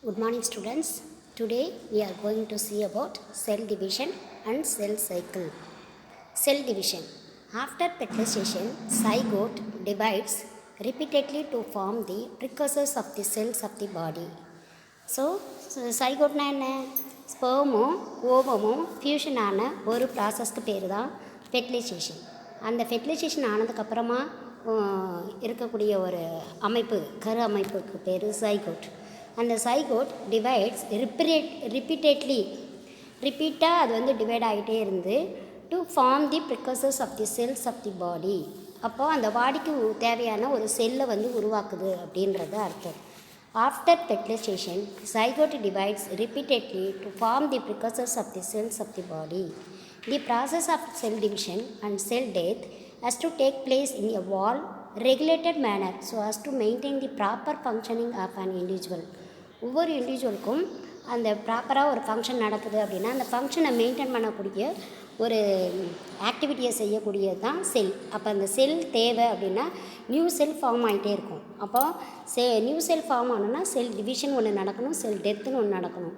Good morning students. Today we are going to see about cell division and cell cycle. Cell division. After fertilization, zygote divides repeatedly to form the precursors of the cells of the body. So zygote என்ன ஸ்பெர்மும் ஓவமும் fusion ஆன ஒரு ப்ராசஸ்க்கு பேர் தான் fertilisation. அந்த fertilisation ஆனதுக்கப்புறமா இருக்கக்கூடிய ஒரு அமைப்பு கரு அமைப்புக்கு பேர் zygote. அந்த zygote டிவைட்ஸ் ரிப்பீட்டாக அது வந்து டிவைட் ஆகிட்டே இருந்து to form the precursors of the cells of the body. அப்போது அந்த பாடிக்கு தேவையான ஒரு செல்லை வந்து உருவாக்குது அப்படின்றது அர்த்தம். After fertilization zygote divides repeatedly to form the precursors of the cells of the body. The process of cell division and cell death has to take place in a regulated manner so as to maintain the proper functioning of an individual. ஒவ்வொரு இண்டிவிஜுவலுக்கும் அந்த ப்ராப்பராக ஒரு function நடக்குது அப்படின்னா அந்த ஃபங்க்ஷனை maintain பண்ணக்கூடிய ஒரு ஆக்டிவிட்டியை செய்யக்கூடியது தான் செல். அப்போ அந்த செல் தேவை அப்படின்னா நியூ செல் ஃபார்ம் ஆகிட்டே இருக்கும். அப்போது நியூ செல் ஃபார்ம் ஆகணுன்னா செல் டிவிஷன் ஒன்று நடக்கணும், செல் டெத்துன்னு ஒன்று நடக்கணும்.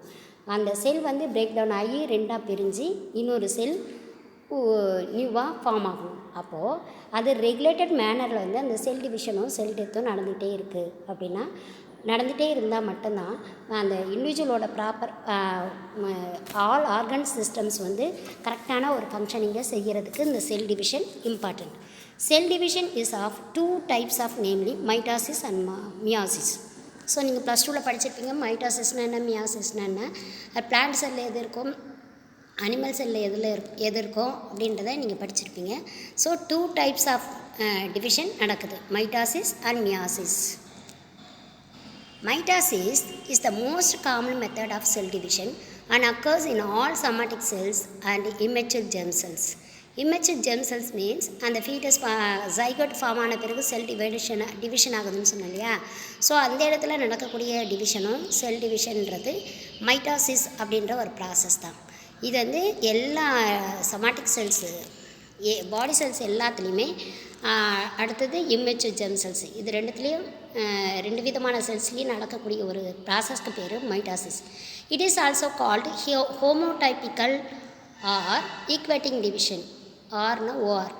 அந்த செல் வந்து பிரேக் டவுன் ஆகி ரெண்டாக பிரிஞ்சு இன்னொரு செல் நியூவாக ஃபார்ம் ஆகணும். அப்போது அது ரெகுலேட்டட் மேனரில் வந்து அந்த செல் டிவிஷனும் செல் டெத்தும் நடந்துகிட்டே இருக்குது அப்படின்னா நடந்துகிட்டே இருந்தால் மட்டும்தான் அந்த இண்டிவிஜுவலோட ப்ராப்பர் ஆல் ஆர்கன் சிஸ்டம்ஸ் வந்து கரெக்டான ஒரு ஃபங்க்ஷனிங்கை செய்கிறதுக்கு இந்த cell division important. Cell division is of 2 types of namely mitosis and meiosis. So நீங்கள் ப்ளஸ் 2ல் படிச்சிருப்பீங்க மைட்டாசிஸ்னால் என்ன, மியாசிஸ்னால் என்ன, பிளான்ட் செல்லில் எது இருக்கும், அனிமல் செல்லில் எது இருக்கும் அப்படின்றத நீங்கள் படிச்சிருப்பீங்க. ஸோ 2 types ஆஃப் டிவிஷன் நடக்குது, mitosis and meiosis. Mitosis is the most common method of cell division and occurs in all somatic cells and immature germ cells. Immature germ cells means அந்த foetus zygote form ஆன பிறகு cell division ஆகுதுன்னு சொன்னோம் இல்லையா. So அந்த இடத்துல நடக்கக்கூடிய டிவிஷனும் செல் டிவிஷன்ன்றது mitosis அப்படின்ற ஒரு ப்ராசஸ் தான். இது வந்து எல்லா சொமாட்டிக் செல்ஸு பாடி செல்ஸ் எல்லாத்துலேயுமே அடுத்தது இம்மெச்சூர் ஜெர்ம் செல்ஸ், இது ரெண்டுத்துலேயும் 2 விதமான செல்ஸ்லேயும் நடக்கக்கூடிய ஒரு ப்ராசஸ்க்கு பேர் mitosis. It is also called homotypical or equating division, ஆர்னா O R.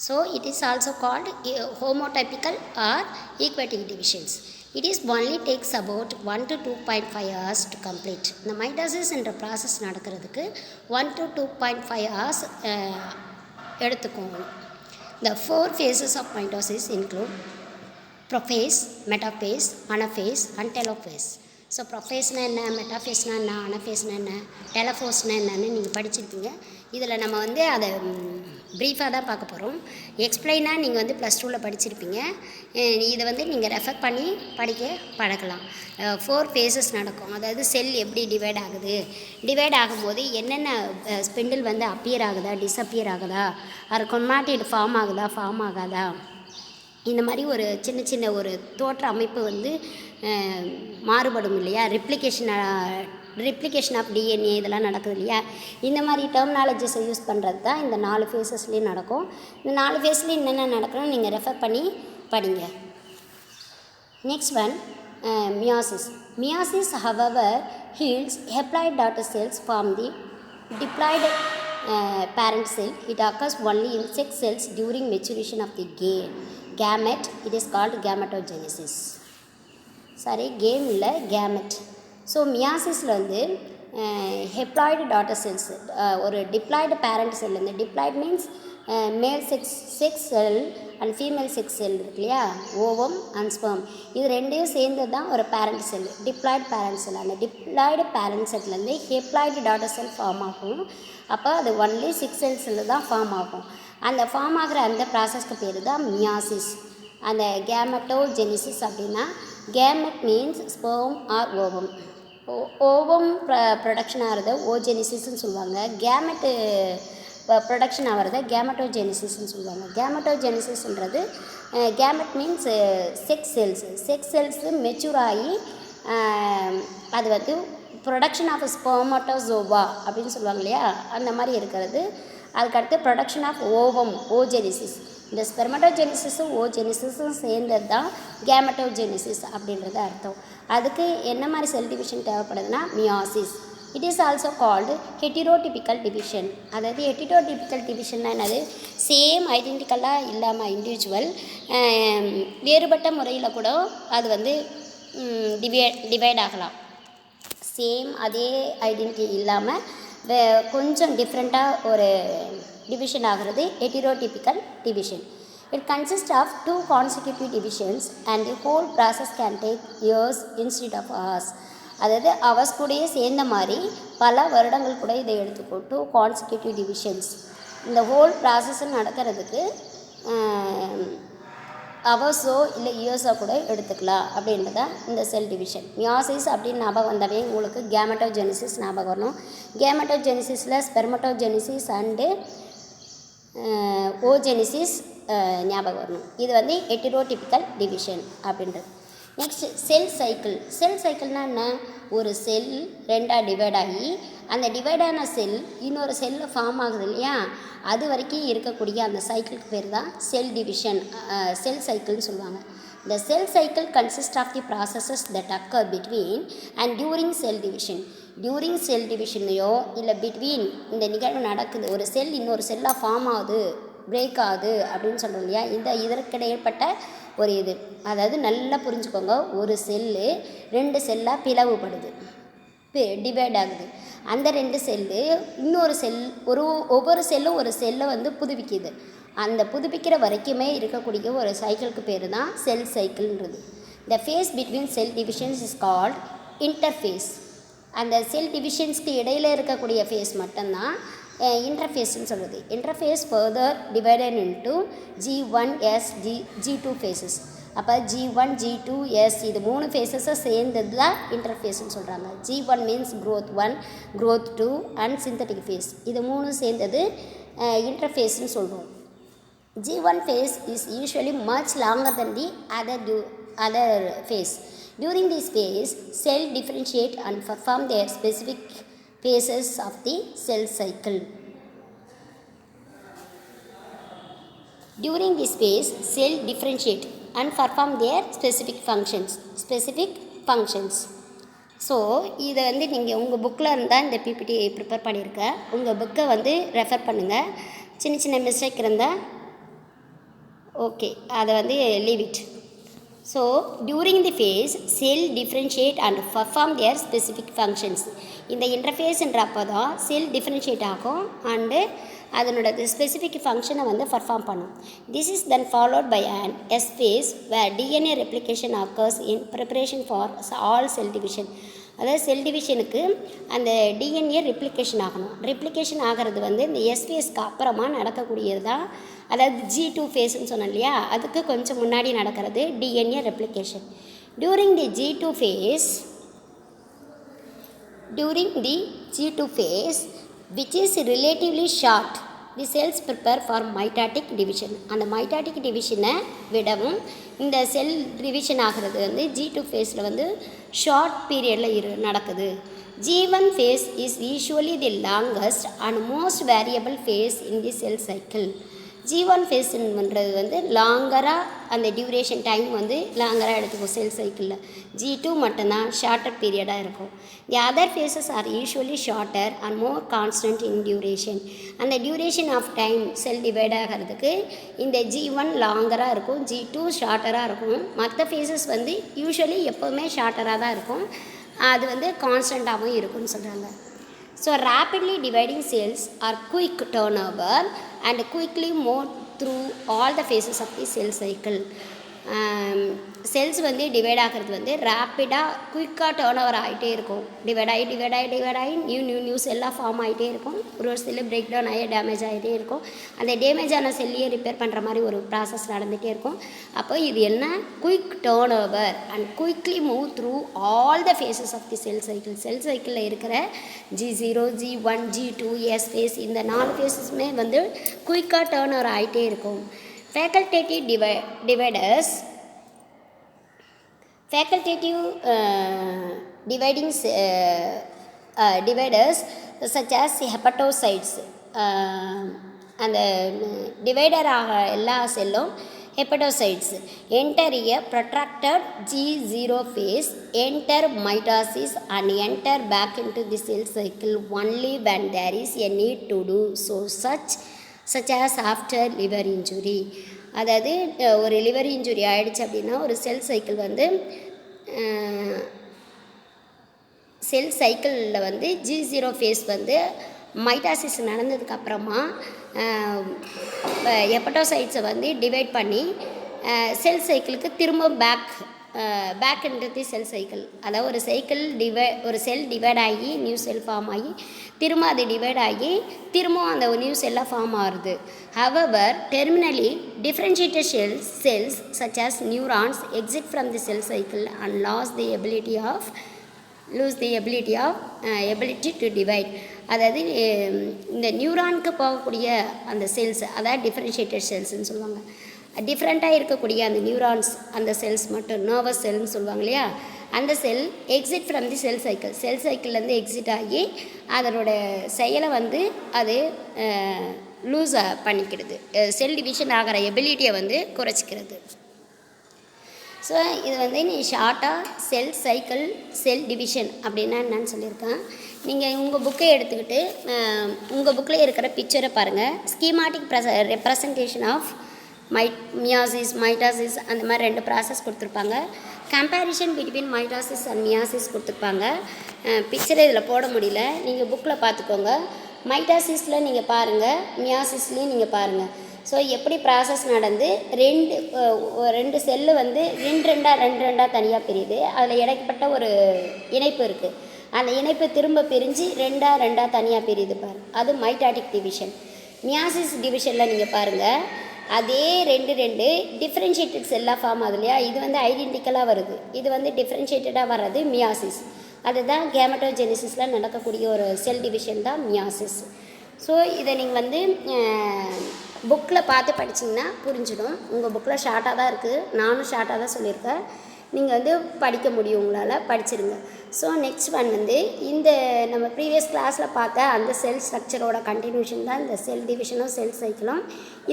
So it is also called homotypical or equating divisions. It is only takes about 1 to 2.5 hours to complete. இந்த mitosis என்ற process நடக்கிறதுக்கு 1 to 2.5 hours எடுத்துக்கோங்க. The 4 phases of mitosis include prophase, metaphase, anaphase and telophase. So ப்ரொஃபேஸ்னால் என்ன, மெட்டாஃபேஸ்னால் என்ன, அனஃபேஸ்னால் என்ன, டெலஃபோஸ்னால் என்னன்னு நீங்கள் படிச்சிருப்பீங்க. இதில் நம்ம வந்து அதை ப்ரீஃபாக தான் பார்க்க போகிறோம். எக்ஸ்பிளைனாக நீங்கள் வந்து ப்ளஸ் 2ல் படிச்சிருப்பீங்க. இதை வந்து நீங்கள் ரெஃபர் பண்ணி படிக்க பழகலாம். 4 phases நடக்கும். அதாவது செல் எப்படி டிவைட் ஆகுது, டிவைட் ஆகும்போது என்னென்ன ஸ்பிண்டில் வந்து அப்பியர் ஆகுதா, டிஸப்பியர் ஆகுதா, அது கொமாட்டிட் ஃபார்ம் ஆகுதா, ஃபார்ம் ஆகாதா, இந்த மாதிரி ஒரு சின்ன சின்ன ஒரு தோற்ற அமைப்பு வந்து மாறுபடும் இல்லையா. ரிப்ளிகேஷன் ஆஃப் டிஎன்ஏ இதெல்லாம் நடக்குது இல்லையா. இந்த மாதிரி டெர்மினாலஜிஸை யூஸ் பண்ணுறது தான் இந்த 4 ஃபேஸஸ்லேயும் நடக்கும். இந்த 4 ஃபேஸ்லேயும் என்னென்ன நடக்கணும் நீங்கள் ரெஃபர் பண்ணி படிங்க. Next one meiosis. Meiosis however yields haploid daughter cells form the diploid parent cell. It occurs only in sex cells during maturation of the gamete. It is called gametogenesis. Game இல்லை gamete. So மியாசிஸில் வந்து haploid daughter cells ஒரு diploid parent cell, இந்த diploid means male sex cell and female sex cell இருக்கு இல்லையா, ovum and sperm, இது ரெண்டையும் சேர்ந்து தான் ஒரு parent cell, diploid parent cell. அந்த டிப்ளாய்டு பேரண்ட் செல்லேருந்து ஹெப்ளாய்டு டாட்டர் செல் ஃபார்ம் ஆகும். அப்போ அது ஒன்லி 6 cells தான் ஃபார்ம் ஆகும். அந்த ஃபார்ம் ஆகிற அந்த ப்ராசஸ்க்கு பேர் தான் மியாசிஸ். அந்த கேமெட்டோஜெனிசிஸ் அப்படின்னா gamete means sperm or ovum. Ovum production ஆகிறத ஓஜெனிசிஸ்ன்னு சொல்லுவாங்க. கேமெட்டு ப்ரொடக்ஷன் ஆகிறத கேமெட்டோஜெனிசிஸ்ன்னு சொல்லுவாங்க. கேமெட்டோஜெனிசிஸ்ன்றது gamete means sex cells mature ஆகி அது வந்து ப்ரொடக்ஷன் ஆஃப் ஸ்பெர்மட்டோசோவா அப்படின்னு சொல்லுவாங்க இல்லையா, அந்த மாதிரி இருக்கிறது. அதுக்கடுத்து ப்ரொடக்ஷன் ஆஃப் ஓவம் ஓஜெனிசிஸ். இந்த ஸ்பெர்மட்டோஜெனிசிஸும் ஓஜெனிசிஸும் சேர்ந்தது தான் கேமட்டோஜெனிசிஸ் அப்படின்றது அர்த்தம். அதுக்கு என்ன மாதிரி செல் டிவிஷன் தேவைப்படுதுன்னா meiosis. It is also called heterotypical division. அதாவது ஹெட்டிரோடிபிக்கல் டிவிஷன்னா என்னது, சேம் ஐடென்டிக்கலாக இல்லாமல் இண்டிவிஜுவல் வேறுபட்ட முறையில் கூட அது வந்து டிவைட் ஆகலாம். சேம் அதே ஐடென்டிட்டி இல்லாமல் கொஞ்சம் டிஃப்ரெண்ட்டாக ஒரு டிவிஷன் ஆகிறது ஹெட்டிரோடிபிக்கல் division. It consists of 2 consecutive divisions and the whole process can take years instead of hours. அதாவது அவர்ஸ் கூடயே சேர்ந்த மாதிரி பல வருடங்கள் கூட இதை எடுத்துக்கும். 2 consecutive divisions. இந்த ஹோல் ப்ராசஸ் நடக்கிறதுக்கு அவர்ஸோ இல்லை இயர்ஸோ கூட எடுத்துக்கலாம் அப்படின்றத இந்த செல் டிவிஷன். மியாசிஸ் அப்படின்னு ஞாபகம் வந்தாவே உங்களுக்கு கேமட்டோஜெனிசிஸ் ஞாபகம் வரணும். கேமட்டோஜெனிசிஸில் ஸ்பெர்மட்டோஜெனிசிஸ் அண்டு ஓஜெனிசிஸ் ஞாபகம் வரணும். இது வந்து ஹெட்டிரோடிபிக்கல் டிவிஷன் அப்படின்றது. Next cell cycle. செல் சைக்கிள்னால் என்ன, ஒரு செல் ரெண்டாக டிவைட் ஆகி அந்த டிவைடான செல் இன்னொரு செல்லில் ஃபார்ம் ஆகுது இல்லையா, அது வரைக்கும் இருக்கக்கூடிய அந்த சைக்கிளுக்கு பேர் தான் செல் டிவிஷன், செல் சைக்கிள்னு சொல்லுவாங்க. The cell cycle consists of the processes that occur between and during cell division. During cell divisionலையோ இல்லை பிட்வீன் இந்த நிகழ்வு நடக்குது, ஒரு செல் இன்னொரு செல்லாக ஃபார்ம் ஆகுது, பிரேக் ஆகுது அப்படின்னு சொல்கிறோம் இல்லையா, இதற்கிடையப்பட்ட ஒரு இது. அதாவது நல்லா புரிஞ்சுக்கோங்க, ஒரு செல்லு 2 செல்லாக பிளவுபடுது, டிவைட் ஆகுது. அந்த 2 செல்லு இன்னொரு செல் ஒவ்வொரு செல்லும் ஒரு செல்லை வந்து புதுப்பிக்குது. அந்த புதுப்பிக்கிற வரைக்குமே இருக்கக்கூடிய ஒரு சைக்கிளுக்கு பேர் தான் செல் சைக்கிள்ன்றது. The phase between cell divisions is called interphase. அந்த செல் டிவிஷன்ஸ்க்கு இடையில் இருக்கக்கூடிய ஃபேஸ் மட்டும்தான் இன்டர்ஃபேஸ்ன்னு சொல்கிறது. Interphase further divided into G1S G2 phases. அப்போ G1 G2 S இது 3 ஃபேஸஸை சேர்ந்தது தான் இன்டர்ஃபேஸ்ன்னு சொல்கிறாங்க. G1 means growth 1, growth 2 and synthetic phase. இது 3 சேர்ந்தது இன்டர்ஃபேஸ்ன்னு சொல்கிறோம். G1 phase is usually much longer than the other phase. During this phase, cell differentiate and perform their specific phases of the cell cycle. During this phase, cell differentiate and perform their specific functions. So இதை வந்து நீங்கள் உங்கள் புக்கில் இருந்தால் இந்த PPT prepare பண்ணியிருக்கேன். உங்கள் புக்கை வந்து ரெஃபர் பண்ணுங்கள். சின்ன மிஸ்டேக் இருந்தால் ஓகே, அதை வந்து leave it. So during the phase cell differentiate and perform their specific functions. இந்த இன்டர்ஃபேஸ்ன்றப்போ தான் செல் டிஃப்ரென்ஷியேட் ஆகும் அண்டு அதனோட ஸ்பெசிஃபிக் ஃபங்க்ஷனை வந்து பர்ஃபார்ம் பண்ணும். This is then followed by an S phase where DNA replication occurs in preparation for all cell division. அதாவது cell டிவிஷனுக்கு அந்த டிஎன்ஏ ரெப்ளிகேஷன் ஆகணும். ரெப்ளிகேஷன் ஆகிறது வந்து இந்த எஸ் ஃபேஸ்க்கு அப்புறமா நடக்கக்கூடியது தான். அதாவது G2 ஃபேஸ்ன்னு சொன்னோம் இல்லையா, அதுக்கு கொஞ்சம் முன்னாடி நடக்கிறது DNA replication. During the G2 phase which is relatively short, the cells prepare for mitotic division. அந்த mitotic டிவிஷனை விடவும் இந்த செல் டிவிஷன் ஆகிறது வந்து G2 ஃபேஸில் வந்து ஷார்ட் பீரியடில் நடக்குது. G1 phase is usually the longest and most variable phase in the cell cycle. G1 ஃபேஸ்ன்றது வந்து லாங்கராக அந்த டியூரேஷன் டைம் வந்து லாங்கராக எடுத்துக்கும் செல் சைக்கிளில். G2 மட்டும்தான் ஷார்ட்டர் பீரியடாக இருக்கும். The other phases are usually shorter and more constant in duration. அந்த duration of time cell divide ஆகிறதுக்கு இந்த G1 லாங்கராக இருக்கும், G2 ஷார்ட்டராக இருக்கும். மற்ற ஃபேஸஸ் வந்து யூஸ்வலி எப்போவுமே ஷார்ட்டராக தான் இருக்கும், அது வந்து கான்ஸ்டண்ட்டாகவும் இருக்கும்னு சொல்கிறாங்க. So rapidly dividing cells are quick turnover and quickly move through all the phases of the cell cycle. Cells வந்து டிவைட் ஆகிறது வந்து ரேப்பிடாக குயிக்காக டேர்ன் ஓவர் ஆகிட்டே இருக்கும். டிவைட் ஆகி நியூ செல்லாக ஃபார்ம் ஆகிட்டே இருக்கும். ஒரு செல்லு பிரேக் டவுன் ஆகி டேமேஜ் ஆகிட்டே இருக்கும். அந்த டேமேஜ் ஆன செல்லையே ரிப்பேர் பண்ணுற மாதிரி ஒரு ப்ராசஸ் நடந்துகிட்டே இருக்கும். அப்போ இது என்ன, quick turn over and quickly move through all the phases of the cell cycle. Cell சைக்கிளில் இருக்கிற G0, G1, G2, S face, இந்த 4 ஃபேஸஸுமே வந்து குயிக்காக டேர்ன் ஓவர் ஆகிட்டே இருக்கும். Facultative dividers such as hepatocytes அந்த டிவைடர் ஆக எல்லா செல்லும் hepatocytes enter a protracted G0 phase, enter mitosis and enter back into the cell cycle only when there is a need to do so, such as after liver injury. அதாவது ஒரு liver injury ஆகிடுச்சு அப்படின்னா ஒரு cell cycle வந்து செல் சைக்கிளில் வந்து G0 face வந்து mitosis நடந்ததுக்கப்புறமா ஹெப்படோசைட்ஸை வந்து டிவைட் பண்ணி செல் சைக்கிளுக்கு திரும்ப பேக்ன்றது செல் சைக்கிள், அதாவது ஒரு செல் டிவைட் ஆகி நியூ செல் ஃபார்ம் ஆகி திரும்ப அது டிவைட் ஆகி திரும்பவும் அந்த நியூ செல்லாக ஃபார்ம் ஆகுது. However terminally differentiated cells such as neurons exit from the cell cycle and lose the ability to divide. அதாவது இந்த நியூரானுக்கு போகக்கூடிய அந்த செல்ஸ், அதாவது டிஃப்ரென்ஷியேட்டட் செல்ஸ்ன்னு சொல்லுவாங்க. டிஃப்ரெண்ட்டாக இருக்கக்கூடிய அந்த நியூரான்ஸ் அந்த செல்ஸ் மட்டும் நர்வஸ் செல்னு சொல்லுவாங்க இல்லையா, அந்த cell exit from the cell சைக்கிள்லேருந்து எக்ஸிட் ஆகி அதனோட செயலை வந்து அது லூஸ் பண்ணிக்கிறது, செல் டிவிஷன் ஆகிற எபிலிட்டியை வந்து குறைச்சிக்கிறது. ஸோ இது வந்து நீ ஷார்ட்டாக செல் டிவிஷன் அப்படின்னா என்னன்னு சொல்லியிருக்கேன். நீங்கள் உங்கள் புக்கை எடுத்துக்கிட்டு உங்கள் புக்கில் இருக்கிற பிக்சரை பாருங்கள். Schematic representation of meiosis mitosis அந்த மாதிரி 2 ப்ராசஸ் கொடுத்துருப்பாங்க. Comparison between mitosis and meiosis கொடுத்துருப்பாங்க. பிக்சரை இதில் போட முடியல, நீங்கள் புக்கில் பார்த்துக்கோங்க. மைட்டாசிஸில் நீங்கள் பாருங்கள், மியாசிஸ்லேயும் நீங்கள் பாருங்கள். ஸோ எப்படி ப்ராசஸ் நடந்து ரெண்டு செல்லு வந்து ரெண்டாக தனியாக பிரியுது. அதில் இடைப்பட்ட ஒரு இணைப்பு இருக்குது, அந்த இணைப்பு திரும்ப பிரிஞ்சு ரெண்டாக தனியாக பிரியுது பாரு, அது மைட்டாட்டிக் டிவிஷன். மியாசிஸ் டிவிஷனில் நீங்கள் பாருங்கள், அதே ரெண்டு டிஃப்ரென்ஷியேட்டட் செல்லாக ஃபார்ம் ஆகுது இல்லையா, இது வந்து ஐடென்டிக்கலாக வருது, இது வந்து டிஃப்ரென்ஷியேட்டடாக வர்றது மியாசிஸ். அதுதான் கேமட்டோஜெனிசிஸில் நடக்கக்கூடிய ஒரு செல் டிவிஷன் தான் மியாசிஸ். ஸோ இதை நீங்கள் வந்து புக்கில் பார்த்து படிச்சிங்கன்னா புரிஞ்சிடும். உங்கள் புக்கில் ஷார்ட்டாக தான் இருக்குது, நானும் ஷார்ட்டாக தான் சொல்லியிருக்கேன், நீங்கள் வந்து படிக்க முடியும், உங்களால் படிச்சிருங்க. ஸோ நெக்ஸ்ட் ஒன் வந்து இந்த நம்ம ப்ரீவியஸ் கிளாஸில் பார்த்த அந்த செல் ஸ்ட்ரக்சரோட கண்டினியூஷன் தான் இந்த செல் டிவிஷனும் செல் சைக்கிளும்.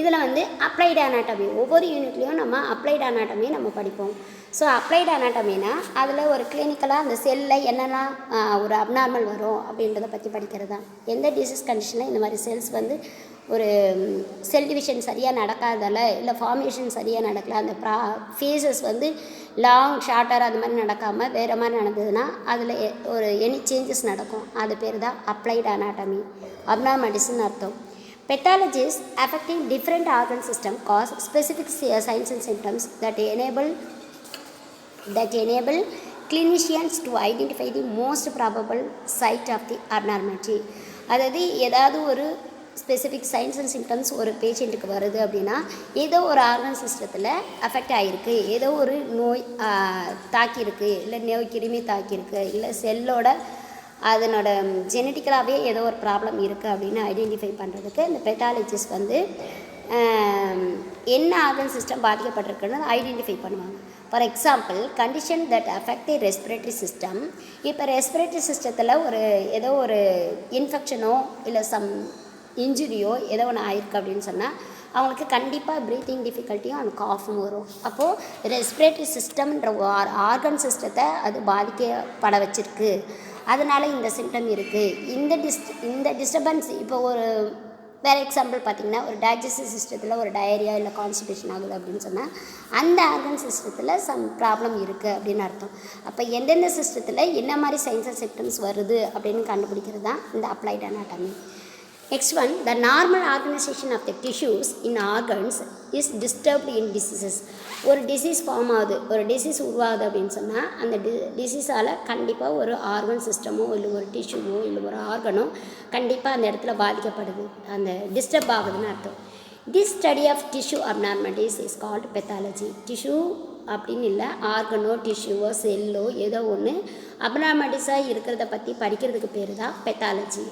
இதில் வந்து அப்ளைடு அனாட்டமி, ஒவ்வொரு யூனிட்லேயும் நம்ம அப்ளைடு அனாட்டமி நம்ம படிப்போம். ஸோ அப்ளைடு அனாட்டமினா அதில் ஒரு கிளினிக்கலாக அந்த செல்லில் என்னெல்லாம் ஒரு அப்நார்மல் வரும் அப்படின்றத பற்றி படிக்கிறது தான். எந்த டிசீஸ் கண்டிஷனில் இந்த மாதிரி செல்ஸ் வந்து ஒரு செல் டிவிஷன் சரியாக நடக்காதால இல்லை ஃபார்மேஷன் சரியாக நடக்கல, அந்த ஃபேஸஸ் வந்து லாங் ஷார்ட்டர் அந்த மாதிரி நடக்காமல் வேறு மாதிரி நடந்ததுன்னா அதில் ஒரு எனி சேஞ்சஸ் நடக்கும், அது பேர் தான் அப்ளைடு அனாட்டமி, அப்நார்மாலிட்டிஸ்னு அர்த்தம். Pathologies affecting different organ system cause specific signs and symptoms that enable clinicians to identify the most probable site of the abnormality. அதாவது ஏதாவது ஒரு ஸ்பெசிஃபிக் சைன்ஸ் அண்ட் சிம்டம்ஸ் ஒரு பேஷண்ட்டுக்கு வருது அப்படின்னா ஏதோ ஒரு ஆர்கன் சிஸ்டத்தில் அஃபெக்ட் ஆகிருக்கு, ஏதோ ஒரு நோய் தாக்கியிருக்கு, இல்லை நோய் கிருமி தாக்கியிருக்கு, இல்லை செல்லோட அதனோட ஜெனட்டிக்கலாகவே ஏதோ ஒரு ப்ராப்ளம் இருக்குது அப்படின்னு ஐடென்டிஃபை பண்ணுறதுக்கு இந்த பெத்தாலஜிஸ்ட் வந்து என்ன ஆர்கன் சிஸ்டம் பாதிக்கப்பட்டிருக்குன்னு ஐடென்டிஃபை பண்ணுவாங்க. For example condition that affect the respiratory system. இப்போ ரெஸ்பிரேட்டரி சிஸ்டத்தில் ஏதோ ஒரு இன்ஃபெக்ஷனோ இல்லை சம் இன்ஜுரியோ ஏதோ ஒன்று ஆயிருக்கு அப்படின்னு சொன்னால் அவங்களுக்கு கண்டிப்பாக ப்ரீத்திங் டிஃபிகல்ட்டியும் அந்த காஃபும் வரும். அப்போது ரெஸ்பிரேட்டரி சிஸ்டம்ன்ற ஆர்கன் சிஸ்டத்தை அது பாதிக்கப்பட வச்சுருக்கு, அதனால் இந்த சிம்டம் இருக்குது. இந்த டிஸ்டர்பன்ஸ் இப்போ ஒரு வேறு எக்ஸாம்பிள் பார்த்திங்கன்னா ஒரு டைஜஸ்டிவ் சிஸ்டத்தில் ஒரு டயரியா இல்லை கான்ஸ்டிபேஷன் ஆகுது அப்படின்னு சொன்னால் அந்த ஆர்கன் சிஸ்டத்தில் சம் ப்ராப்ளம் இருக்குது அப்படின்னு அர்த்தம். அப்போ எந்தெந்த சிஸ்டத்தில் என்ன மாதிரி சைன்ஸ் அண்ட் சிம்டம்ஸ் வருது அப்படின்னு கண்டுபிடிக்கிறது தான் இந்த applied anatomy. Next one, the normal organization of the tissues in organs is disturbed in diseases. ஒரு டிசீஸ் ஃபார்ம் ஆகுது, ஒரு டிசீஸ் உருவாகுது அப்படின்னு சொன்னால் அந்த டிசீஸால் கண்டிப்பாக ஒரு ஆர்கன் சிஸ்டமோ இல்லை ஒரு டிஷ்யூவோ இல்லை ஒரு ஆர்கனோ கண்டிப்பாக அந்த இடத்துல பாதிக்கப்படுது, அந்த டிஸ்டர்ப் ஆகுதுன்னு அர்த்தம். This study of tissue abnormalities is called pathology. Tissue அப்படின்னு இல்லை, ஆர்கனோ டிஷ்யூவோ செல்லோ ஏதோ ஒன்று அப்நார்மாலிட்டிஸாக இருக்கிறத பற்றி படிக்கிறதுக்கு பேர் தான் பெத்தாலஜி.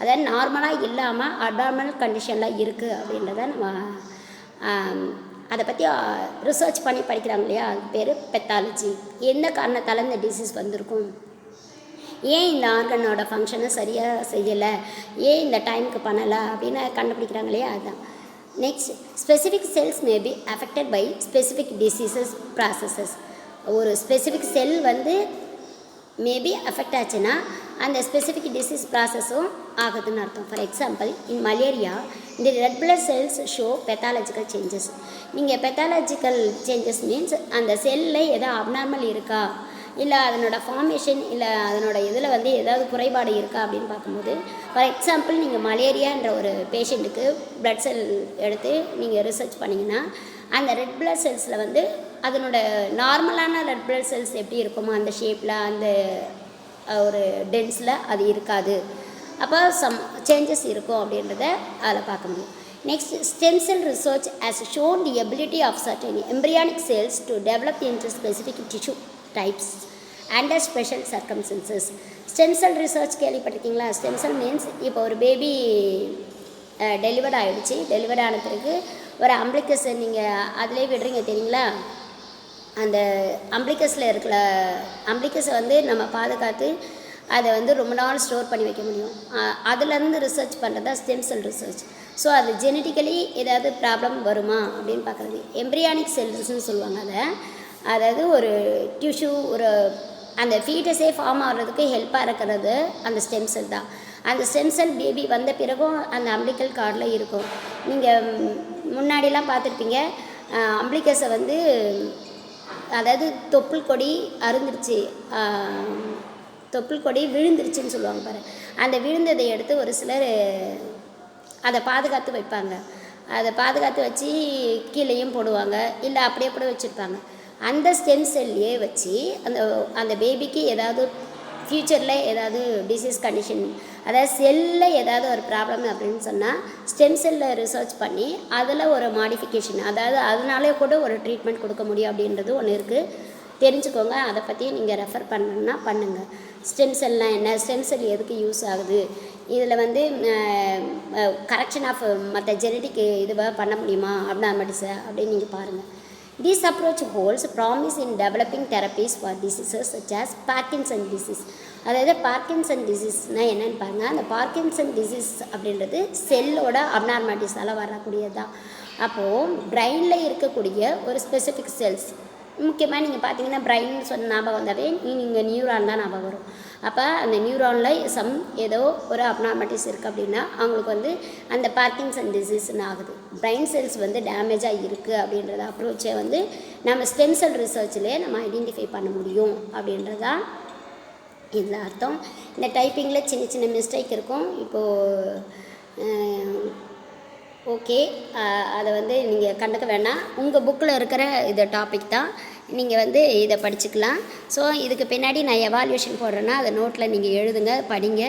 அதாவது நார்மலாக இல்லாமல் அப்நார்மல் கண்டிஷனில் இருக்குது அப்படின்றத நம்ம அதை பற்றி ரிசர்ச் பண்ணி படிக்கிறாங்க இல்லையா, அது பேர் பெத்தாலஜி. எந்த காரணத்தால் இந்த டிசீஸ் வந்திருக்கும், ஏன் இந்த ஆர்கனோட ஃபங்க்ஷனை சரியாக செய்யலை, ஏன் இந்த டைமுக்கு பண்ணலை அப்படின்னு கண்டுபிடிக்கிறாங்க இல்லையா, அதுதான். Next, specific cells may be affected by specific diseases processes. ஒரு ஸ்பெசிஃபிக் செல் வந்து மேபி அஃபெக்ட் ஆச்சுன்னா அந்த ஸ்பெசிஃபிக் டிசீஸ் ப்ராசஸும் ஆகுதுன்னு அர்த்தம். ஃபார் எக்ஸாம்பிள், இன் மலேரியா இந்த red blood cells show pathological changes. நீங்கள் பெத்தாலஜிக்கல் சேஞ்சஸ் மீன்ஸ் அந்த செல்லில் எதோ அப்நார்மல் இருக்கா, இல்லை அதனோட ஃபார்மேஷன், இல்லை அதனோட இதில் வந்து ஏதாவது குறைபாடு இருக்கா அப்படின்னு பார்க்கும்போது, ஃபார் எக்ஸாம்பிள் நீங்கள் மலேரியான்ற ஒரு பேஷண்ட்டுக்கு பிளட் செல் எடுத்து நீங்கள் ரிசர்ச் பண்ணிங்கன்னா அந்த ரெட் பிளட் செல்ஸில் வந்து அதனோட நார்மலான ரெட் பிளட் செல்ஸ் எப்படி இருக்குமோ அந்த ஷேப்பில், அந்த ஒரு டென்ஸில் அது இருக்காது. அப்போ சம் சேஞ்சஸ் இருக்கும் அப்படின்றத அதில் பார்க்க முடியும். Next, stem cell research has shown the ability of certain embryonic cells to develop into specific tissue types under special circumstances. Stem cell research கேள்விப்பட்டிருக்கீங்களா? ஸ்டெம் செல் மீன்ஸ் இப்போ ஒரு பேபி டெலிவர்ட் ஆகிடுச்சு, delivered ஆன பிறகு ஒரு அம்பிளிக்கஸை நீங்கள் அதிலே விடுறீங்க தெரியுங்களா? அந்த அம்பிளிக்கஸில் இருக்கிற அம்பிளிக்கஸை வந்து நம்ம பாதுகாத்து அதை வந்து ரொம்ப நாள் ஸ்டோர் பண்ணி வைக்க முடியும். அதுலேருந்து ரிசர்ச் பண்ணுறது தான் ஸ்டெம் செல் ரிசர்ச். ஸோ அது ஜெனட்டிக்கலி ஏதாவது ப்ராப்ளம் வருமா அப்படின்னு பார்க்குறது. எம்ப்ரியானிக் செல்ஸ்ன்னு சொல்லுவாங்க அதை. அதாவது ஒரு டிஷ்யூ, ஒரு அந்த ஃபீட்டஸே ஃபார்ம் ஆகிறதுக்கு ஹெல்ப்பாக இருக்கிறது அந்த ஸ்டெம் செல் தான். அந்த ஸ்டெம் செல் பேபி வந்த பிறகும் அந்த அம்பிளிக்கல் கார்டில் இருக்கும். நீங்கள் முன்னாடிலாம் பார்த்துருப்பீங்க, அம்பிளிக்கஸை வந்து அதாவது தொப்புள் கொடி அருந்துருச்சு, தொப்புள் கொடி விழுந்துருச்சுன்னு சொல்லுவாங்க பாரு. அந்த விழுந்ததை எடுத்து ஒரு சிலர் அதை பாதுகாத்து வைப்பாங்க. அதை பாதுகாத்து வச்சு கீழேயும் போடுவாங்க, இல்லை அப்படியே கூட வச்சுருப்பாங்க. அந்த ஸ்டெம் செல்லையே வச்சு அந்த பேபிக்கு ஏதாவது ஃப்யூச்சரில் ஏதாவது டிசீஸ் கண்டிஷன், அதாவது செல்லில் ஏதாவது ஒரு ப்ராப்ளம் அப்படின்னு சொன்னால் ஸ்டெம் செல்லில் ரிசர்ச் பண்ணி அதில் ஒரு மாடிஃபிகேஷன், அதாவது அதனாலே கூட ஒரு ட்ரீட்மெண்ட் கொடுக்க முடியும் அப்படின்றது ஒன்று இருக்குது. தெரிஞ்சுக்கோங்க. அதை பற்றி நீங்கள் ரெஃபர் பண்ணணுன்னா பண்ணுங்கள். ஸ்டெம் செல்னால் என்ன, ஸ்டெம் செல் எதுக்கு யூஸ் ஆகுது, இதில் வந்து கரெக்ஷன் ஆஃப் மற்ற ஜெனட்டிக் இதுவாக பண்ண முடியுமா அப்நார்மலிட்டிஸை அப்படின்னு நீங்கள் பாருங்கள். This approach holds promise in developing therapies for diseases such as Parkinson disease. அதாவது பார்க்கின்சன் டிசீஸ்னால் என்னென்னு பாருங்கள். அந்த பார்க்கின்சன் டிசீஸ் அப்படின்றது செல்லோட அப்நார்மாலிட்டிஸால் வரக்கூடியது தான். அப்போது பிரெயினில் இருக்கக்கூடிய ஒரு ஸ்பெசிஃபிக் செல்ஸ், முக்கியமாக நீங்கள் பார்த்தீங்கன்னா பிரெயின் சொன்ன ஞாபகம் வந்தாவே நீங்கள் நியூரான் தான் ஞாபகம் வரும். அப்போ அந்த நியூரானில் ஏதோ ஒரு அப்நார்மாலிட்டிஸ் இருக்குது அப்படின்னா அவங்களுக்கு வந்து அந்த பார்க்கின்சன் டிசீஸ்ன்னு ஆகுது. பிரெயின் செல்ஸ் வந்து டேமேஜாக இருக்குது அப்படின்றத அப்ரோச்சை வந்து நம்ம ஸ்டெம் செல் ரிசர்ச்லேயே நம்ம ஐடென்டிஃபை பண்ண முடியும் அப்படின்றதான் இதில் அர்த்தம். இந்த டைப்பிங்கில் சின்ன சின்ன மிஸ்டேக் இருக்கும். இப்போது ஓகே, அதை வந்து நீங்கள் கண்டுக்க வேண்டாம். உங்கள் புக்கில் இருக்கிற இது டாபிக் தான், நீங்கள் வந்து இதை படிச்சுக்கலாம். ஸோ இதுக்கு பின்னாடி நான் எவால்யூஷன் போடுறேன்னா அதை நோட்டில் நீங்கள் எழுதுங்க, படிங்க.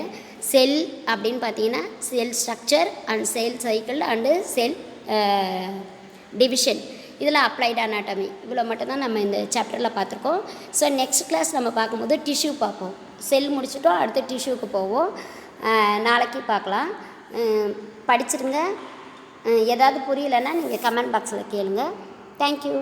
செல் அப்படின்னு பார்த்தீங்கன்னா செல் structure and cell cycle and cell division, இதில் அப்ளைடு அனாட்டமி, இவ்வளோ மட்டும்தான் நம்ம இந்த சாப்டரில் பார்த்துருக்கோம். ஸோ நெக்ஸ்ட் கிளாஸ் நம்ம பார்க்கும்போது டிஷ்யூ பார்ப்போம். செல் முடிச்சுட்டோம், அடுத்து டிஷ்யூக்கு போவோம். நாளைக்கு பார்க்கலாம். படிச்சிருங்க. ஏதாவது புரியலைன்னா நீங்கள் கமெண்ட் பாக்ஸில் கேளுங்க. தேங்க்யூ.